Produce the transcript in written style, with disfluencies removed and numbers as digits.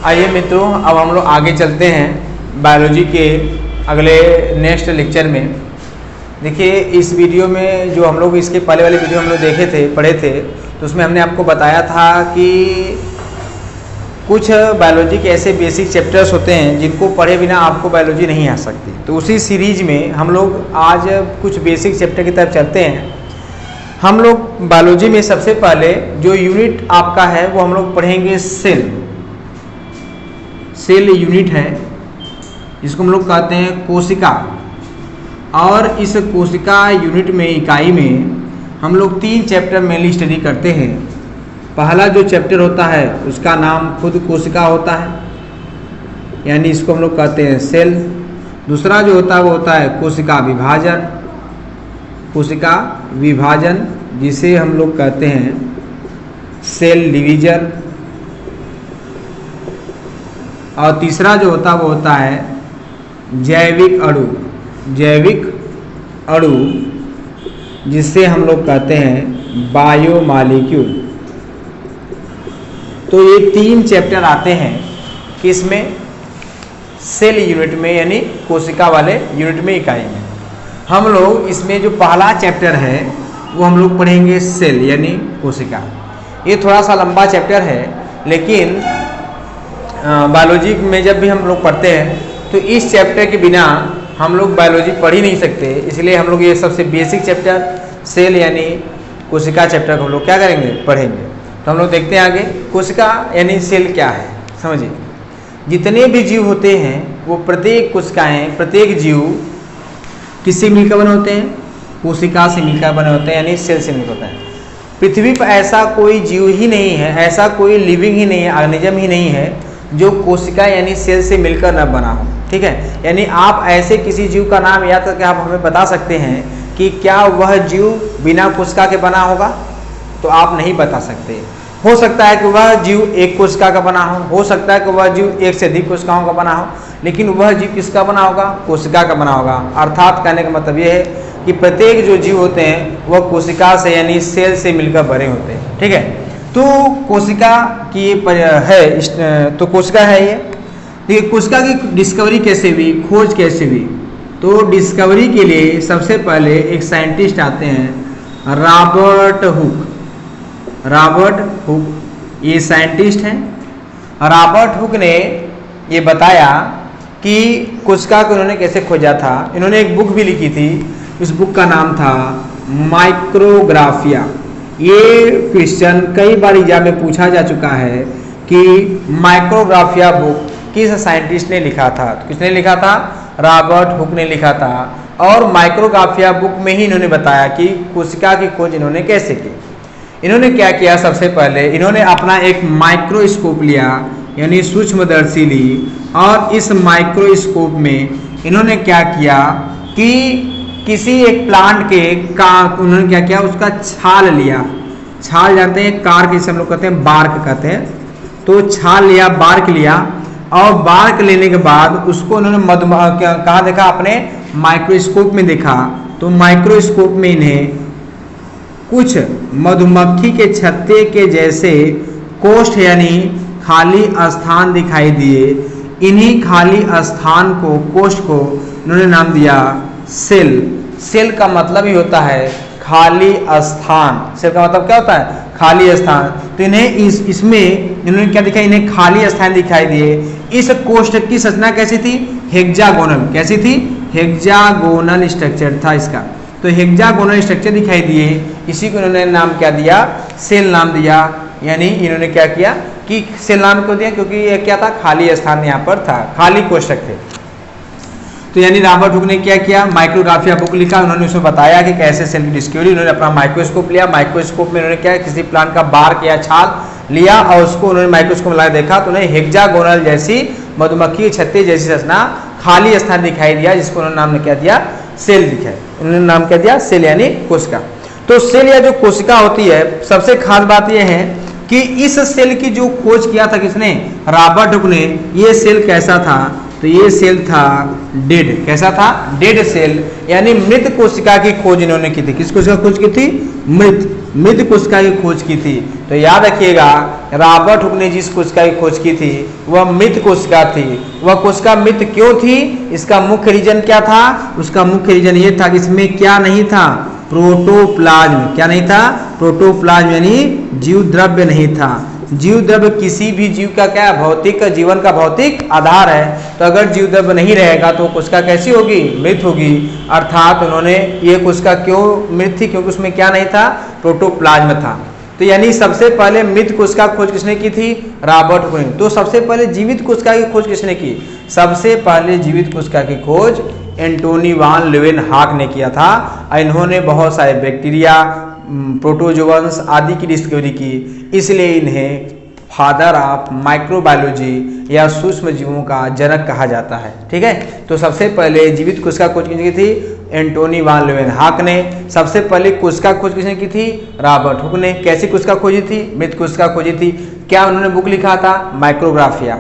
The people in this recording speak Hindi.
आइए मित्रों, अब हम लोग आगे चलते हैं बायोलॉजी के अगले नेक्स्ट लेक्चर में। देखिए, इस वीडियो में जो हम लोग इसके पहले वाले वीडियो हम लोग पढ़े थे, तो उसमें हमने आपको बताया था कि कुछ बायोलॉजी के ऐसे बेसिक चैप्टर्स होते हैं जिनको पढ़े बिना आपको बायोलॉजी नहीं आ सकती। तो उसी सीरीज में हम लोग आज कुछ बेसिक चैप्टर की तरफ चलते हैं। हम लोग बायोलॉजी में सबसे पहले जो यूनिट आपका है वो हम लोग पढ़ेंगे सेल यूनिट है, जिसको हम लोग कहते हैं कोशिका। और इस कोशिका यूनिट में, इकाई में हम लोग 3 चैप्टर मेनली स्टडी करते हैं। पहला जो चैप्टर होता है उसका नाम खुद कोशिका होता है, यानी इसको हम लोग कहते हैं सेल। दूसरा जो होता है वो होता है कोशिका विभाजन, जिसे हम लोग कहते हैं सेल डिवीजन। और तीसरा जो होता है वो होता है जैविक अणु, जिसे हम लोग कहते हैं बायोमॉलिक्यूल। तो ये 3 चैप्टर आते हैं किसमें? सेल यूनिट में, यानी कोशिका वाले यूनिट में, इकाई में। हम लोग इसमें जो पहला चैप्टर है वो हम लोग पढ़ेंगे सेल यानी कोशिका। ये थोड़ा सा लंबा चैप्टर है, लेकिन बायोलॉजी में जब भी हम लोग पढ़ते हैं तो इस चैप्टर के बिना हम लोग बायोलॉजी पढ़ ही नहीं सकते। इसलिए हम लोग ये सबसे बेसिक चैप्टर सेल यानी कोशिका चैप्टर को हम लोग क्या करेंगे? पढ़ेंगे। तो हम लोग देखते हैं आगे कोशिका यानी सेल क्या है। समझिए, जितने भी जीव होते हैं वो प्रत्येक कोशिकाएं, प्रत्येक जीव किससे मिलकर बने होते हैं? कोशिका से मिलकर बने होते हैं, यानी सेल से मिलकर होते हैं। पृथ्वी पर ऐसा कोई जीव ही नहीं है, ऐसा कोई लिविंग ही नहीं है, ऑर्गेनिज्म ही नहीं है जो कोशिका यानी सेल से मिलकर न बना हो। ठीक है, यानी आप ऐसे किसी जीव का नाम याद करके आप हमें बता सकते हैं कि क्या वह जीव बिना कोशिका के बना होगा? तो आप नहीं बता सकते। हो सकता है कि वह जीव एक कोशिका का बना हो सकता है कि वह जीव एक से अधिक कोशिकाओं का बना हो, लेकिन वह जीव किसका बना होगा? कोशिका का बना होगा। अर्थात कहने का मतलब यह है कि प्रत्येक जो जीव होते हैं वह कोशिका से यानी सेल से मिलकर बने होते हैं। ठीक है, तो कोशिका की है, तो कोशिका है ये। देखिए, कोशिका की डिस्कवरी कैसे हुई, खोज कैसे हुई? तो डिस्कवरी के लिए सबसे पहले एक साइंटिस्ट आते हैं, रॉबर्ट हुक। ये साइंटिस्ट हैं। रॉबर्ट हुक ने ये बताया कि कोशिका को इन्होंने कैसे खोजा था। इन्होंने एक बुक भी लिखी थी, उस बुक का नाम था माइक्रोग्राफिया। ये क्वेश्चन कई बार एग्जाम में पूछा जा चुका है कि माइक्रोग्राफिया बुक किस साइंटिस्ट ने लिखा था? तो किसने लिखा था? रॉबर्ट हुक ने लिखा था। और माइक्रोग्राफिया बुक में ही इन्होंने बताया कि कोशिका की खोज इन्होंने कैसे की। इन्होंने क्या किया? सबसे पहले इन्होंने अपना एक माइक्रोस्कोप लिया, यानी सूक्ष्मदर्शी ली, और इस माइक्रोस्कोप में इन्होंने क्या किया कि किसी एक प्लांट के उन्होंने क्या किया? उसका छाल लिया। छाल जानते हैं, कार्क जिसे हम लोग कहते हैं, बार्क कहते हैं। तो छाल लिया, बार्क लिया, और बार्क लेने के बाद उसको उन्होंने कहाँ देखा? अपने माइक्रोस्कोप में देखा। तो माइक्रोस्कोप में इन्हें कुछ मधुमक्खी के छत्ते के जैसे कोष्ठ यानी खाली स्थान दिखाई दिए। इन्हीं खाली स्थान को, कोष्ठ को इन्होंने नाम दिया सेल। सेल का मतलब ही होता है खाली स्थान। सेल का मतलब क्या होता है? खाली स्थान। तो इन्हें इसमें इन्होंने क्या दिखा? इन्हें खाली स्थान दिखाई दिए। इस कोष्ठ की संरचना कैसी थी? हेक्सागोनल। कैसी थी? हेक्सागोनल स्ट्रक्चर था इसका। तो हेक्सागोनल स्ट्रक्चर दिखाई दिए, इसी को इन्होंने नाम क्या दिया? सेल नाम दिया। यानी इन्होंने क्या किया कि सेल नाम क्यों दिया? क्योंकि यह क्या था? खाली स्थान यहाँ पर था, खाली कोष्ठक थे। तो यानी रॉबर्ट हुक ने क्या किया? माइक्रोग्राफिया बुक लिखा। उन्होंने उसमें बताया कि कैसे सेल की डिस्कवरी। उन्होंने अपना माइक्रोस्कोप लिया। माइक्रोस्कोप में उन्होंने क्या? किसी प्लांट का बार्क या छाल लिया, और उसको उन्होंने माइक्रोस्कोप में लगा देखा, तो उन्हें हेक्सागोनल जैसी, मधुमक्खी के छत्ते जैसी संरचना, खाली स्थान दिखाई दिया, जिसको उन्होंने नाम क्या दिया? सेल दिखाया। उन्होंने नाम क्या दिया? सेल यानी कोशिका। तो सेल या जो कोशिका होती है, सबसे खास बात यह है कि इस सेल की जो खोज किया था किसने? रॉबर्ट हुक ने। ये सेल कैसा था? तो ये सेल था डेड। कैसा था? डेड सेल, यानी मृत कोशिका की खोज इन्होंने की थी। किस कोशिका की खोज की थी? मृत कोशिका की खोज की थी। तो याद रखिएगा, रॉबर्ट हुक ने जिस कोशिका की खोज की थी वह मृत कोशिका थी। वह कोशिका मृत क्यों थी? इसका मुख्य रीजन क्या था? उसका मुख्य रीजन ये था कि इसमें क्या नहीं था? प्रोटोप्लाज्म। क्या नहीं था? प्रोटोप्लाज्म, यानी जीव द्रव्य नहीं था। जीव द्रव्य किसी भी जीव का क्या? भौतिक जीवन का भौतिक आधार है। तो अगर जीव द्रव्य नहीं रहेगा तो कोशिका कैसी होगी? मृत होगी। अर्थात उन्होंने ये कोशिका क्यों मृत थी? क्योंकि उसमें क्या नहीं था? प्रोटोप्लाज्म था। तो यानी सबसे पहले मृत कोशिका की खोज किसने की थी? रॉबर्ट हुक ने। तो सबसे पहले जीवित कोशिका की खोज किसने की? सबसे पहले जीवित कोशिका की खोज एंटोनी वान लीeuwenhoek ने किया था। इन्होंने बहुत सारे बैक्टीरिया, प्रोटोजोअन्स आदि की डिस्कवरी की, इसलिए इन्हें फादर ऑफ माइक्रोबायोलॉजी या सूक्ष्म जीवों का जनक कहा जाता है। ठीक है, तो सबसे पहले जीवित कोशिका खोज किसने की थी? एंटोनी वान लीeuwenhoek ने। सबसे पहले कोशिका खोज किसने की थी? रॉबर्ट हुक ने। कैसी कोशिका खोजी थी? मृत कोशिका खोजी थी। क्या उन्होंने बुक लिखा था? माइक्रोग्राफिया।